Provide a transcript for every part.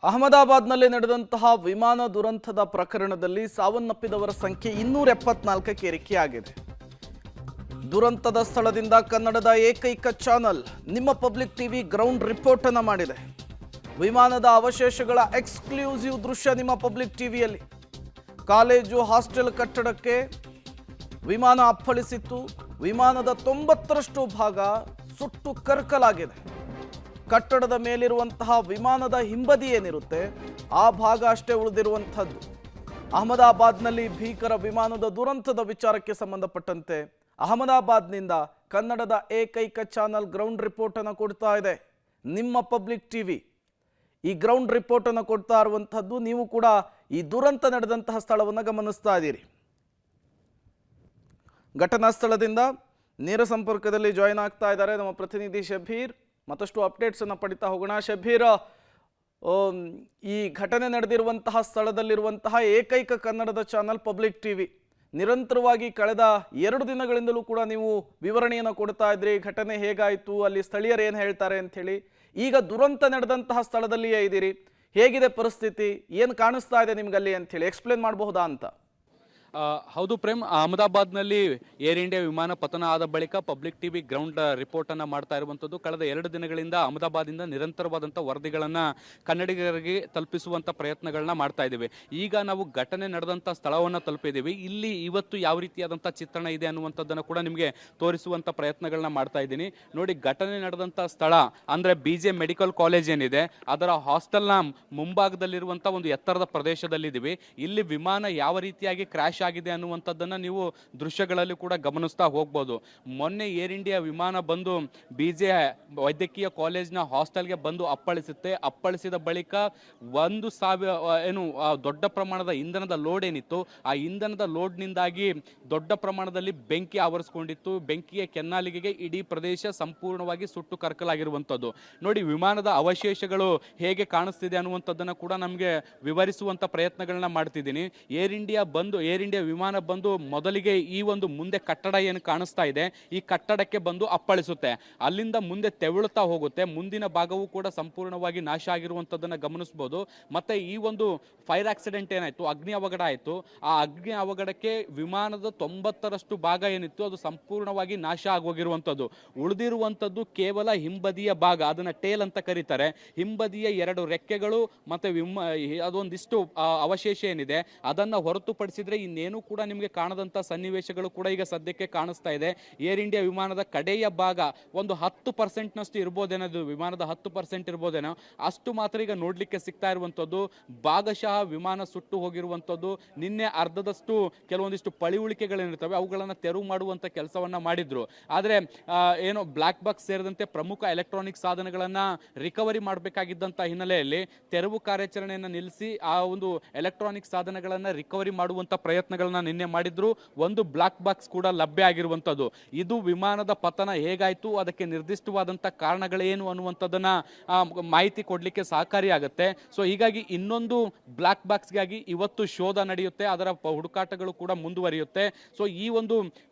ಅಹಮದಾಬಾದ್ನಲ್ಲಿ ನಡೆದಂತಹ ವಿಮಾನ ದುರಂತದ ಪ್ರಕರಣದಲ್ಲಿ ಸಾವನ್ನಪ್ಪಿದವರ ಸಂಖ್ಯೆ 274ಕ್ಕೆ ಏರಿಕೆಯಾಗಿದೆ. ದುರಂತದ ಸ್ಥಳದಿಂದ ಕನ್ನಡದ ಏಕೈಕ ಚಾನೆಲ್ ನಿಮ್ಮ ಪಬ್ಲಿಕ್ ಟಿವಿ ಗ್ರೌಂಡ್ ರಿಪೋರ್ಟ್ ಅನ್ನು ಮಾಡಿದೆ. ವಿಮಾನದ ಅವಶೇಷಗಳ ಎಕ್ಸ್ಕ್ಲೂಸಿವ್ ದೃಶ್ಯ ನಿಮ್ಮ ಪಬ್ಲಿಕ್ ಟಿವಿಯಲ್ಲಿ. ಕಾಲೇಜು ಹಾಸ್ಟೆಲ್ ಕಟ್ಟಡಕ್ಕೆ ವಿಮಾನ ಅಪ್ಪಳಿಸಿತ್ತು. ವಿಮಾನದ 90ರಷ್ಟು ಭಾಗ ಸುಟ್ಟು ಕರಕಲಾಗಿದೆ. ಕಟ್ಟಡದ ಮೇಲಿರುವಂತಹ ವಿಮಾನದ ಹಿಂಬದಿ ಏನಿರುತ್ತೆ ಆ ಭಾಗ ಅಷ್ಟೇ ಉಳಿದಿರುವಂಥದ್ದು. ಅಹಮದಾಬಾದ್ನಲ್ಲಿ ಭೀಕರ ವಿಮಾನದ ದುರಂತದ ವಿಚಾರಕ್ಕೆ ಸಂಬಂಧಪಟ್ಟಂತೆ ಅಹಮದಾಬಾದ್ನಿಂದ ಕನ್ನಡದ ಏಕೈಕ ಚಾನಲ್ ಗ್ರೌಂಡ್ ರಿಪೋರ್ಟ್ ಅನ್ನು ಕೊಡ್ತಾ ಇದೆ, ನಿಮ್ಮ ಪಬ್ಲಿಕ್ ಟಿವಿ. ಈ ಗ್ರೌಂಡ್ ರಿಪೋರ್ಟ್ ಅನ್ನು ಕೊಡ್ತಾ ಇರುವಂಥದ್ದು ನೀವು ಕೂಡ ಈ ದುರಂತ ನಡೆದಂತಹ ಸ್ಥಳವನ್ನು ಗಮನಿಸ್ತಾ ಇದ್ದೀರಿ. ಘಟನಾ ಸ್ಥಳದಿಂದ ನೇರ ಸಂಪರ್ಕದಲ್ಲಿ ಜಾಯಿನ್ ಆಗ್ತಾ ಇದ್ದಾರೆ ನಮ್ಮ ಪ್ರತಿನಿಧಿ ಶಬೀರ್. ಮತ್ತಷ್ಟು ಅಪ್ಡೇಟ್ಸ್ ಅನ್ನು ಪಡಿತಾ ಹೋಗೋಣ. ಶಬೀರ್, ಈ ಘಟನೆ ನಡೆದಿರುವಂತಹ ಸ್ಥಳದಲ್ಲಿರುವಂತಹ ಏಕೈಕ ಕನ್ನಡದ ಚಾನಲ್ ಪಬ್ಲಿಕ್ ಟಿವಿ. ನಿರಂತರವಾಗಿ ಕಳೆದ 2 ದಿನಗಳಿಂದಲೂ ಕೂಡ ನೀವು ವಿವರಣೆಯನ್ನು ಕೊಡ್ತಾ ಇದ್ರಿ, ಘಟನೆ ಹೇಗಾಯಿತು, ಅಲ್ಲಿ ಸ್ಥಳೀಯರು ಏನು ಹೇಳ್ತಾರೆ ಅಂಥೇಳಿ. ಈಗ ದುರಂತ ನಡೆದಂತಹ ಸ್ಥಳದಲ್ಲಿಯೇ ಇದ್ದೀರಿ. ಹೇಗಿದೆ ಪರಿಸ್ಥಿತಿ, ಏನು ಕಾಣಿಸ್ತಾ ಇದೆ ನಿಮ್ಗಲ್ಲಿ ಅಂಥೇಳಿ ಎಕ್ಸ್ಪ್ಲೇನ್ ಮಾಡಬಹುದಾ ಅಂತ? ಹೌದು ಪ್ರೇಮ್, ಅಹಮದಾಬಾದ್ನಲ್ಲಿ ಏರ್ ಇಂಡಿಯಾ ವಿಮಾನ ಪತನ ಆದ ಬಳಿಕ ಪಬ್ಲಿಕ್ ಟಿವಿ ಗ್ರೌಂಡ್ ರಿಪೋರ್ಟ್ ಅನ್ನು ಮಾಡ್ತಾ ಇರುವಂಥದ್ದು. ಕಳೆದ 2 ದಿನಗಳಿಂದ ಅಹಮದಾಬಾದಿಂದ ನಿರಂತರವಾದಂಥ ವರದಿಗಳನ್ನು ಕನ್ನಡಿಗರಿಗೆ ತಲುಪಿಸುವಂಥ ಪ್ರಯತ್ನಗಳನ್ನ ಮಾಡ್ತಾ ಇದ್ದೀವಿ. ಈಗ ನಾವು ಘಟನೆ ನಡೆದಂಥ ಸ್ಥಳವನ್ನು ತಲುಪಿದ್ದೀವಿ. ಇಲ್ಲಿ ಇವತ್ತು ಯಾವ ರೀತಿಯಾದಂಥ ಚಿತ್ರಣ ಇದೆ ಅನ್ನುವಂಥದ್ದನ್ನು ಕೂಡ ನಿಮಗೆ ತೋರಿಸುವಂಥ ಪ್ರಯತ್ನಗಳನ್ನ ಮಾಡ್ತಾ ಇದ್ದೀನಿ. ನೋಡಿ, ಘಟನೆ ನಡೆದಂಥ ಸ್ಥಳ ಅಂದರೆ BJ ಮೆಡಿಕಲ್ ಕಾಲೇಜ್ ಏನಿದೆ ಅದರ ಹಾಸ್ಟೆಲ್ನ ಮುಂಭಾಗದಲ್ಲಿರುವಂಥ ಒಂದು ಎತ್ತರದ ಪ್ರದೇಶದಲ್ಲಿದ್ದೀವಿ. ಇಲ್ಲಿ ವಿಮಾನ ಯಾವ ರೀತಿಯಾಗಿ ಕ್ರ್ಯಾಶ್ ಆಗಿದೆ ಅನ್ನುವಂಥದ್ದನ್ನು ನೀವು ದೃಶ್ಯಗಳಲ್ಲಿ ಕೂಡ ಗಮನಿಸ್ತಾ ಹೋಗ್ಬೋದು. ಮೊನ್ನೆ ಏರ್ ಇಂಡಿಯಾ ವಿಮಾನ ಬಂದು BJ ವೈದ್ಯಕೀಯ ಕಾಲೇಜ್ನ ಹಾಸ್ಟೆಲ್ಗೆ ಬಂದು ಅಪ್ಪಳಿಸುತ್ತೆ. ಅಪ್ಪಳಿಸಿದ ಬಳಿಕ 1,000 ದೊಡ್ಡ ಪ್ರಮಾಣದ ಇಂಧನದ ಲೋಡ್ ಏನಿತ್ತು ಆ ಇಂಧನದ ಲೋಡ್ನಿಂದಾಗಿ ದೊಡ್ಡ ಪ್ರಮಾಣದಲ್ಲಿ ಬೆಂಕಿ ಆವರಿಸಿಕೊಂಡಿತ್ತು. ಬೆಂಕಿಯ ಕೆನ್ನಾಲಿಗೆಗೆ ಇಡೀ ಪ್ರದೇಶ ಸಂಪೂರ್ಣವಾಗಿ ಸುಟ್ಟು ಕರಕಲಾಗಿರುವಂಥದ್ದು. ನೋಡಿ, ವಿಮಾನದ ಅವಶೇಷಗಳು ಹೇಗೆ ಕಾಣಿಸ್ತಿದೆ ಅನ್ನುವಂಥದ್ದನ್ನು ಕೂಡ ನಮಗೆ ವಿವರಿಸುವಂಥ ಪ್ರಯತ್ನಗಳನ್ನ ಮಾಡ್ತಿದ್ದೀನಿ. ಏರ್ ಇಂಡಿಯಾ ವಿಮಾನ ಬಂದು ಮೊದಲಿಗೆ ಈ ಒಂದು ಮುಂದೆ ಕಟ್ಟಡ ಏನು ಕಾಣಿಸ್ತಾ ಇದೆ ಈ ಕಟ್ಟಡಕ್ಕೆ ಬಂದು ಅಪ್ಪಳಿಸುತ್ತೆ. ಅಲ್ಲಿಂದ ಮುಂದೆ ತೆವಳುತ್ತಾ ಹೋಗುತ್ತೆ. ಮುಂದಿನ ಭಾಗವೂ ಕೂಡ ಸಂಪೂರ್ಣವಾಗಿ ನಾಶ ಆಗಿರುವಂಥದ್ದನ್ನು ಗಮನಿಸಬಹುದು. ಮತ್ತೆ ಈ ಒಂದು ಫೈರ್ ಆಕ್ಸಿಡೆಂಟ್ ಏನಾಯಿತು, ಅಗ್ನಿ ಅವಘಡ ಆಯಿತು. ಆ ಅಗ್ನಿ ಅವಘಡಕ್ಕೆ ವಿಮಾನದ 90ರಷ್ಟು ಭಾಗ ಏನಿತ್ತು ಅದು ಸಂಪೂರ್ಣವಾಗಿ ನಾಶ ಆಗೋಗಿರುವಂಥದ್ದು. ಉಳಿದಿರುವಂಥದ್ದು ಕೇವಲ ಹಿಂಬದಿಯ ಭಾಗ, ಅದನ್ನು ಟೇಲ್ ಅಂತ ಕರೀತಾರೆ. ಹಿಂಬದಿಯ 2 ರೆಕ್ಕೆಗಳು ಮತ್ತೆ ಅದೊಂದಿಷ್ಟು ಅವಶೇಷ ಏನಿದೆ ಅದನ್ನು ಹೊರತುಪಡಿಸಿದ್ರೆ ಇನ್ನೇನು ಕೂಡ ನಿಮಗೆ ಕಾಣದಂಥ ಸನ್ನಿವೇಶಗಳು ಕೂಡ ಈಗ ಸದ್ಯಕ್ಕೆ ಕಾಣಿಸ್ತಾ ಇದೆ. ಏರ್ ಇಂಡಿಯಾ ವಿಮಾನದ ಕಡೆಯ ಭಾಗ ಒಂದು 10%ನಷ್ಟು ಇರ್ಬೋದೇನೋ, ವಿಮಾನದ 10% ಇರ್ಬೋದೇನೋ, ಅಷ್ಟು ಮಾತ್ರ ಈಗ ನೋಡ್ಲಿಕ್ಕೆ ಸಿಗ್ತಾ ಇರುವಂಥದ್ದು. ಭಾಗಶಃ ವಿಮಾನ ಸುಟ್ಟು ಹೋಗಿರುವಂಥದ್ದು. ನಿನ್ನೆ ಅರ್ಧದಷ್ಟು ಕೆಲವೊಂದಿಷ್ಟು ಪಳಿಯುಳಿಕೆಗಳೇನಿರ್ತವೆ ಅವುಗಳನ್ನು ತೆರವು ಮಾಡುವಂಥ ಕೆಲಸವನ್ನ ಮಾಡಿದ್ರು. ಆದರೆ ಏನೋ ಬ್ಲಾಕ್ ಬಾಕ್ಸ್ ಸೇರಿದಂತೆ ಪ್ರಮುಖ ಎಲೆಕ್ಟ್ರಾನಿಕ್ ಸಾಧನಗಳನ್ನು ರಿಕವರಿ ಮಾಡಬೇಕಾಗಿದ್ದಂಥ ಹಿನ್ನೆಲೆಯಲ್ಲಿ ತೆರವು ಕಾರ್ಯಾಚರಣೆಯನ್ನು ನಿಲ್ಲಿಸಿ ಆ ಒಂದು ಎಲೆಕ್ಟ್ರಾನಿಕ್ ಸಾಧನಗಳನ್ನು ರಿಕವರಿ ಮಾಡುವಂಥ ಪ್ರಯತ್ನಗಳನ್ನ ನಿನ್ನೆ ಮಾಡಿದ್ರು. ಒಂದು ಬ್ಲಾಕ್ ಬಾಕ್ಸ್ ಕೂಡ ಲಭ್ಯ ಆಗಿರುವಂಥದ್ದು. ಇದು ವಿಮಾನದ ಪತನ ಹೇಗಾಯಿತು, ಅದಕ್ಕೆ ನಿರ್ದಿಷ್ಟವಾದಂಥ ಕಾರಣಗಳೇನು ಅನ್ನುವಂಥದ್ದನ್ನ ಮಾಹಿತಿ ಕೊಡಲಿಕ್ಕೆ ಸಹಕಾರಿಯಾಗುತ್ತೆ. ಸೊ ಹೀಗಾಗಿ ಇನ್ನೊಂದು ಬ್ಲಾಕ್ ಬಾಕ್ಸ್ಗಾಗಿ ಇವತ್ತು ಶೋಧ ನಡೆಯುತ್ತೆ, ಅದರ ಹುಡುಕಾಟಗಳು ಕೂಡ ಮುಂದುವರಿಯುತ್ತೆ. ಸೊ ಈ ಒಂದು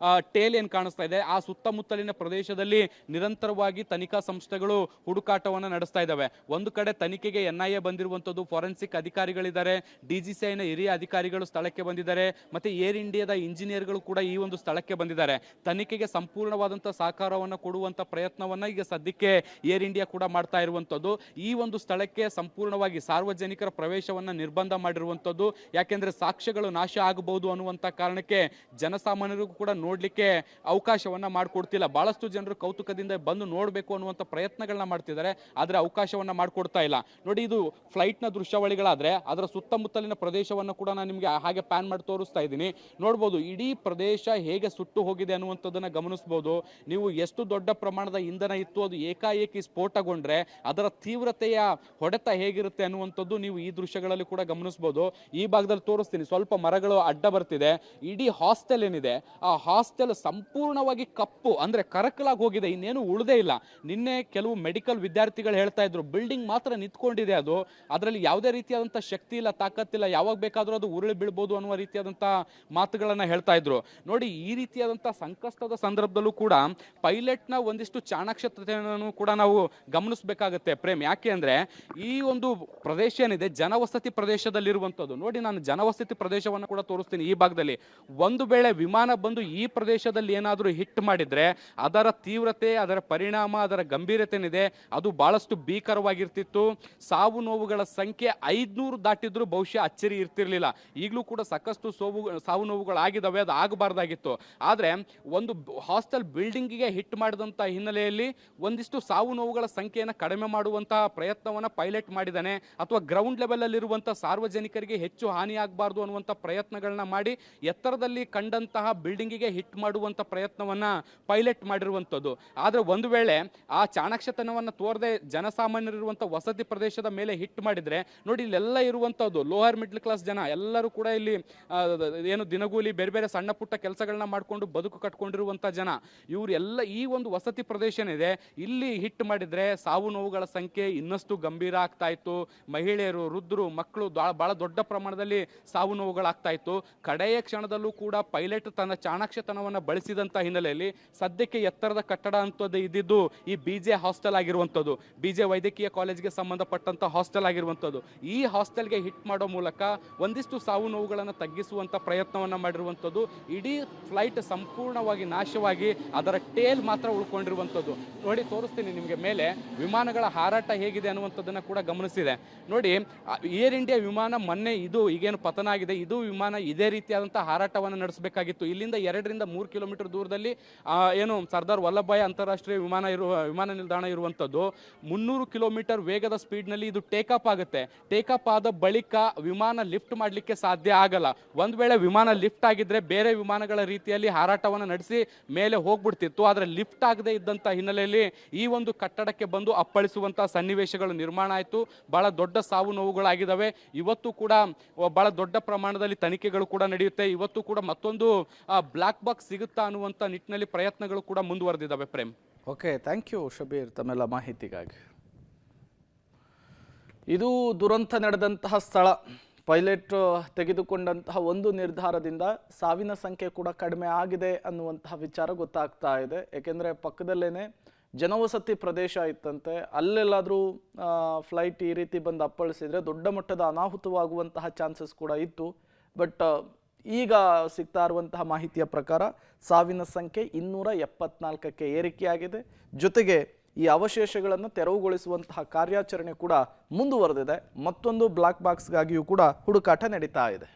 ಟೇಲ್ ಏನು ಕಾಣಿಸ್ತಾ ಇದೆ ಆ ಸುತ್ತಮುತ್ತಲಿನ ಪ್ರದೇಶದಲ್ಲಿ ನಿರಂತರವಾಗಿ ತನಿಖಾ ಸಂಸ್ಥೆಗಳು ಹುಡುಕಾಟವನ್ನು ನಡೆಸ್ತಾ ಇದ್ದಾವೆ. ಒಂದು ಕಡೆ ತನಿಖೆಗೆ NIA ಬಂದಿರುವಂಥದ್ದು, ಫಾರೆನ್ಸಿಕ್ ಅಧಿಕಾರಿಗಳಿದ್ದಾರೆ, DGCIನ ಹಿರಿಯ ಅಧಿಕಾರಿಗಳು ಸ್ಥಳಕ್ಕೆ ಬಂದಿದ್ದಾರೆ, ಮತ್ತೆ ಏರ್ ಇಂಡಿಯಾದ ಇಂಜಿನಿಯರ್ಗಳು ಕೂಡ ಈ ಒಂದು ಸ್ಥಳಕ್ಕೆ ಬಂದಿದ್ದಾರೆ. ತನಿಖೆಗೆ ಸಂಪೂರ್ಣವಾದಂಥ ಸಹಕಾರವನ್ನು ಕೊಡುವಂಥ ಪ್ರಯತ್ನವನ್ನ ಈಗ ಸದ್ಯಕ್ಕೆ ಏರ್ ಇಂಡಿಯಾ ಕೂಡ ಮಾಡ್ತಾ ಇರುವಂಥದ್ದು. ಈ ಒಂದು ಸ್ಥಳಕ್ಕೆ ಸಂಪೂರ್ಣವಾಗಿ ಸಾರ್ವಜನಿಕರ ಪ್ರವೇಶವನ್ನ ನಿರ್ಬಂಧ ಮಾಡಿರುವಂಥದ್ದು. ಯಾಕೆಂದ್ರೆ ಸಾಕ್ಷ್ಯಗಳು ನಾಶ ಆಗಬಹುದು ಅನ್ನುವಂಥ ಕಾರಣಕ್ಕೆ ಜನಸಾಮಾನ್ಯರಿಗೂ ಕೂಡ ನೋಡ್ಲಿಕ್ಕೆ ಅವಕಾಶವನ್ನ ಮಾಡಿಕೊಡ್ತಿಲ್ಲ. ಬಹಳಷ್ಟು ಜನರು ಕೌತುಕದಿಂದ ಬಂದು ನೋಡಬೇಕು ಅನ್ನುವಂಥ ಪ್ರಯತ್ನಗಳನ್ನ ಮಾಡ್ತಿದ್ದಾರೆ, ಆದರೆ ಅವಕಾಶವನ್ನ ಮಾಡಿಕೊಡ್ತಾ ಇಲ್ಲ. ನೋಡಿ, ಇದು ಫ್ಲೈಟ್ನ ದೃಶ್ಯಾವಳಿಗಳಾದ್ರೆ ಅದರ ಸುತ್ತಮುತ್ತಲಿನ ಪ್ರದೇಶವನ್ನು ಕೂಡ ನಾನು ನಿಮಗೆ ಹಾಗೆ ಪ್ಯಾನ್ ಮಾಡಿ ತೋರಿಸ್ತಾ ಇದ್ದೀನಿ. ನೋಡ್ಬೋದು ಇಡೀ ಪ್ರದೇಶ ಹೇಗೆ ಸುಟ್ಟು ಹೋಗಿದೆ ಅನ್ನುವಂಥದ್ದನ್ನ ಗಮನಿಸಬಹುದು. ನೀವು ಎಷ್ಟು ದೊಡ್ಡ ಪ್ರಮಾಣದ ಇಂಧನ ಇತ್ತು ಅದು ಏಕಾಏಕಿ ಸ್ಫೋಟಗೊಂಡ್ರೆ ಅದರ ತೀವ್ರತೆಯ ಹೊಡೆತ ಹೇಗಿರುತ್ತೆ ಅನ್ನುವಂಥದ್ದು ನೀವು ಈ ದೃಶ್ಯಗಳಲ್ಲಿ ಕೂಡ ಗಮನಿಸಬಹುದು. ಈ ಭಾಗದಲ್ಲಿ ತೋರಿಸ್ತೀನಿ, ಸ್ವಲ್ಪ ಮರಗಳು ಅಡ್ಡ ಬರ್ತಿದೆ. ಇಡೀ ಹಾಸ್ಟೆಲ್ ಏನಿದೆ ಆ ಹಾಸ್ಟೆಲ್ ಸಂಪೂರ್ಣವಾಗಿ ಕಪ್ಪು ಅಂದ್ರೆ ಕರಕಲಾಗಿ ಹೋಗಿದೆ, ಇನ್ನೇನು ಉಳಿದೇ ಇಲ್ಲ. ನಿನ್ನೆ ಕೆಲವು ಮೆಡಿಕಲ್ ವಿದ್ಯಾರ್ಥಿಗಳು ಹೇಳ್ತಾ ಇದ್ರು ಬಿಲ್ಡಿಂಗ್ ಮಾತ್ರ ನಿಂತ್ಕೊಂಡಿದೆ, ಅದರಲ್ಲಿ ಯಾವುದೇ ರೀತಿಯಾದಂಥ ಶಕ್ತಿ ಇಲ್ಲ, ತಾಕತ್ತಿಲ್ಲ, ಯಾವಾಗ ಬೇಕಾದ್ರೂ ಅದು ಉರುಳಿ ಬೀಳ್ಬೋದು ಅನ್ನುವ ರೀತಿಯಾದಂಥ ಮಾತುಗಳನ್ನ ಹೇಳ್ತಾ ಇದ್ರು. ನೋಡಿ, ಈ ರೀತಿಯಾದಂತಹ ಸಂಕಷ್ಟದ ಸಂದರ್ಭದಲ್ಲೂ ಕೂಡ ಪೈಲಟ್ನ ಒಂದಿಷ್ಟು ಚಾಣಾಕ್ಷತೆಯನ್ನು ಕೂಡ ನಾವು ಗಮನಿಸಬೇಕಾಗುತ್ತೆ ಪ್ರೇಮ್. ಯಾಕೆ ಅಂದ್ರೆ ಈ ಒಂದು ಪ್ರದೇಶ ಏನಿದೆ ಜನವಸತಿ ಪ್ರದೇಶದಲ್ಲಿರುವಂಥದ್ದು. ನೋಡಿ, ನಾನು ಜನವಸತಿ ಪ್ರದೇಶವನ್ನು ಕೂಡ ತೋರಿಸ್ತೀನಿ ಈ ಭಾಗದಲ್ಲಿ. ಒಂದು ವೇಳೆ ವಿಮಾನ ಬಂದು ಈ ಪ್ರದೇಶದಲ್ಲಿ ಏನಾದರೂ ಹಿಟ್ ಮಾಡಿದ್ರೆ ಅದರ ತೀವ್ರತೆ, ಅದರ ಪರಿಣಾಮ, ಅದರ ಗಂಭೀರತೆ ಏನಿದೆ ಅದು ಬಹಳಷ್ಟು ಭೀಕರವಾಗಿರ್ತಿತ್ತು. ಸಾವು ನೋವುಗಳ ಸಂಖ್ಯೆ 500 ದಾಟಿದ್ರು ಬಹುಶಃ ಅಚ್ಚರಿ ಇರ್ತಿರ್ಲಿಲ್ಲ. ಈಗಲೂ ಕೂಡ ಸಾಕಷ್ಟು ಸಾವು ನೋವುಗಳಾಗಿದ್ದಾವೆ, ಅದು ಆಗಬಾರ್ದಾಗಿತ್ತು. ಆದರೆ ಒಂದು ಹಾಸ್ಟೆಲ್ ಬಿಲ್ಡಿಂಗಿಗೆ ಹಿಟ್ ಮಾಡಿದಂಥ ಹಿನ್ನೆಲೆಯಲ್ಲಿ ಒಂದಿಷ್ಟು ಸಾವು ನೋವುಗಳ ಸಂಖ್ಯೆಯನ್ನು ಕಡಿಮೆ ಮಾಡುವಂತಹ ಪ್ರಯತ್ನವನ್ನು ಪೈಲಟ್ ಮಾಡಿದ್ದಾನೆ, ಅಥವಾ ಗ್ರೌಂಡ್ ಲೆವೆಲ್ ಅಲ್ಲಿರುವಂತಹ ಸಾರ್ವಜನಿಕರಿಗೆ ಹೆಚ್ಚು ಹಾನಿಯಾಗಬಾರ್ದು ಅನ್ನುವಂಥ ಪ್ರಯತ್ನಗಳನ್ನ ಮಾಡಿ ಎತ್ತರದಲ್ಲಿ ಕಂಡಂತಹ ಬಿಲ್ಡಿಂಗಿಗೆ ಹಿಟ್ ಮಾಡುವಂಥ ಪ್ರಯತ್ನವನ್ನ ಪೈಲಟ್ ಮಾಡಿರುವಂಥದ್ದು. ಆದರೆ ಒಂದು ವೇಳೆ ಆ ಚಾಣಾಕ್ಷತನವನ್ನು ತೋರದೆ ಜನಸಾಮಾನ್ಯರಿರುವಂಥ ವಸತಿ ಪ್ರದೇಶದ ಮೇಲೆ ಹಿಟ್ ಮಾಡಿದ್ರೆ, ನೋಡಿ ಇಲ್ಲೆಲ್ಲ ಇರುವಂಥದ್ದು ಲೋವರ್ ಮಿಡ್ಲ್ ಕ್ಲಾಸ್ ಜನ ಎಲ್ಲರೂ ಕೂಡ ಇಲ್ಲಿ ಏನು ದಿನಗೂಲಿ ಬೇರೆ ಬೇರೆ ಸಣ್ಣ ಪುಟ್ಟ ಕೆಲಸಗಳನ್ನ ಮಾಡಿಕೊಂಡು ಬದುಕು ಕಟ್ಕೊಂಡಿರುವಂಥ ಜನ, ಇವರೆಲ್ಲ ಈ ಒಂದು ವಸತಿ ಪ್ರದೇಶ ಏನಿದೆ ಇಲ್ಲಿ ಹಿಟ್ ಮಾಡಿದ್ರೆ ಸಾವು ನೋವುಗಳ ಸಂಖ್ಯೆ ಇನ್ನಷ್ಟು ಗಂಭೀರ ಆಗ್ತಾ ಇತ್ತು. ಮಹಿಳೆಯರು, ವೃದ್ಧರು, ಮಕ್ಕಳು ಬಹಳ ದೊಡ್ಡ ಪ್ರಮಾಣದಲ್ಲಿ ಸಾವು ನೋವುಗಳಾಗ್ತಾ ಇತ್ತು. ಕಡೆಯ ಕ್ಷಣದಲ್ಲೂ ಕೂಡ ಪೈಲಟ್ ತನ್ನ ಚಾಣಾಕ್ಷತನವನ್ನು ಬಳಸಿದಂಥ ಹಿನ್ನೆಲೆಯಲ್ಲಿ ಸದ್ಯಕ್ಕೆ ಎತ್ತರದ ಕಟ್ಟಡ ಅಂತದ್ದು ಇದ್ದಿದ್ದು ಈ BJ ಹಾಸ್ಟೆಲ್ ಆಗಿರುವಂಥದ್ದು, BJ ವೈದ್ಯಕೀಯ ಕಾಲೇಜ್ಗೆ ಸಂಬಂಧಪಟ್ಟಂತ ಹಾಸ್ಟೆಲ್ ಆಗಿರುವಂಥದ್ದು. ಈ ಹಾಸ್ಟೆಲ್ಗೆ ಹಿಟ್ ಮಾಡೋ ಮೂಲಕ ಒಂದಿಷ್ಟು ಸಾವು ನೋವುಗಳನ್ನು ತಗ್ಗಿಸುವಂತ ಪ್ರಯತ್ನವನ್ನ ಮಾಡಿರುವಂಥದ್ದು. ಇಡೀ ಫ್ಲೈಟ್ ಸಂಪೂರ್ಣವಾಗಿ ನಾಶವಾಗಿ ಅದರ ಟೇಲ್ ಮಾತ್ರ ಉಳ್ಕೊಂಡಿರುವಂಥದ್ದು. ನೋಡಿ, ತೋರಿಸ್ತೀನಿ ನಿಮಗೆ ಮೇಲೆ ವಿಮಾನಗಳ ಹಾರಾಟ ಹೇಗಿದೆ ಅನ್ನುವಂಥದ್ದನ್ನ ಕೂಡ ಗಮನಿಸಿದೆ. ನೋಡಿ, ಏರ್ ಇಂಡಿಯಾ ವಿಮಾನ ಮೊನ್ನೆ ಇದು ಈಗೇನು ಪತನ ಆಗಿದೆ, ಇದು ವಿಮಾನ ಇದೇ ರೀತಿಯಾದಂತಹ ಹಾರಾಟವನ್ನು ನಡೆಸಬೇಕಾಗಿತ್ತು. ಇಲ್ಲಿಂದ 2 ರಿಂದ 3 ಕಿಲೋಮೀಟರ್ ದೂರದಲ್ಲಿ ಏನು ಸರ್ದಾರ್ ವಲ್ಲಭಭಾಯ್ ಅಂತಾರಾಷ್ಟ್ರೀಯ ವಿಮಾನ ನಿಲ್ದಾಣ ಇರುವಂಥದ್ದು. 300 ಕಿಲೋಮೀಟರ್ ವೇಗದ ಸ್ಪೀಡ್ನಲ್ಲಿ ಇದು ಟೇಕಾಪ್ ಆಗುತ್ತೆ. ಟೇಕಾಪ್ ಆದ ಬಳಿಕ ವಿಮಾನ ಲಿಫ್ಟ್ ಮಾಡಲಿಕ್ಕೆ ಸಾಧ್ಯ ಆಗಲ್ಲ. ಒಂದು ವೇಳೆ ವಿಮಾನ ಲಿಫ್ಟ್ ಆಗಿದ್ರೆ ಬೇರೆ ವಿಮಾನಗಳ ರೀತಿಯಲ್ಲಿ ಹಾರಾಟವನ್ನು ನಡೆಸಿ ಮೇಲೆ ಹೋಗ್ಬಿಡ್ತಿತ್ತು. ಆದರೆ ಲಿಫ್ಟ್ ಆಗದೆ ಇದ್ದಂಥ ಹಿನ್ನೆಲೆಯಲ್ಲಿ ಈ ಒಂದು ಕಟ್ಟಡಕ್ಕೆ ಬಂದು ಅಪ್ಪಳಿಸುವಂತಹ ಸನ್ನಿವೇಶಗಳು ನಿರ್ಮಾಣ ಆಯಿತು. ಬಹಳ ದೊಡ್ಡ ಸಾವು ನೋವುಗಳಾಗಿದ್ದಾವೆ. ಇವತ್ತು ಕೂಡ ಬಹಳ ದೊಡ್ಡ ಪ್ರಮಾಣದಲ್ಲಿ ತನಿಖೆಗಳು ಕೂಡ ನಡೆಯುತ್ತೆ. ಇವತ್ತು ಕೂಡ ಮತ್ತೊಂದು ಬ್ಲಾಕ್ ಬಾಕ್ಸ್ ಸಿಗುತ್ತಾ ಅನ್ನುವಂಥ ನಿಟ್ಟಿನಲ್ಲಿ ಪ್ರಯತ್ನಗಳು ಕೂಡ ಮುಂದುವರೆದಿದ್ದಾವೆ Prem. Okay, thank you Shabeer ತಮ್ಮೆಲ್ಲ ಮಾಹಿತಿಗಾಗಿ. ಇದು ದುರಂತ ನಡೆದಂತಹ ಸ್ಥಳ. ಪೈಲಟ್ ತೆಗೆದುಕೊಂಡಂತಹ ಒಂದು ನಿರ್ಧಾರದಿಂದ ಸಾವಿನ ಸಂಖ್ಯೆ ಕೂಡ ಕಡಿಮೆ ಆಗಿದೆ ಅನ್ನುವಂತಹ ವಿಚಾರ ಗೊತ್ತಾಗ್ತಾ ಇದೆ. ಏಕೆಂದರೆ ಪಕ್ಕದಲ್ಲೇನೆ ಜನವಸತಿ ಪ್ರದೇಶ ಇತ್ತಂತೆ. ಅಲ್ಲೆಲ್ಲಾದರೂ ಫ್ಲೈಟ್ ಈ ರೀತಿ ಬಂದು ಅಪ್ಪಳಿಸಿದ್ರೆ ದೊಡ್ಡ ಮಟ್ಟದ ಅನಾಹುತವಾಗುವಂತಹ ಚಾನ್ಸಸ್ ಕೂಡ ಇತ್ತು. ಬಟ್ ಈಗ ಸಿಗ್ತಾ ಇರುವಂತಹ ಮಾಹಿತಿಯ ಪ್ರಕಾರ ಸಾವಿನ ಸಂಖ್ಯೆ 274ಕ್ಕೆ ಏರಿಕೆಯಾಗಿದೆ. ಜೊತೆಗೆ ಈ ಅವಶೇಷಗಳನ್ನು ತೆರವುಗೊಳಿಸುವಂತಹ ಕಾರ್ಯಾಚರಣೆ ಕೂಡ ಮುಂದುವರೆದಿದೆ. ಮತ್ತೊಂದು ಬ್ಲಾಕ್ ಬಾಕ್ಸ್ಗಾಗಿಯೂ ಕೂಡ ಹುಡುಕಾಟ ನಡೀತಾ ಇದೆ.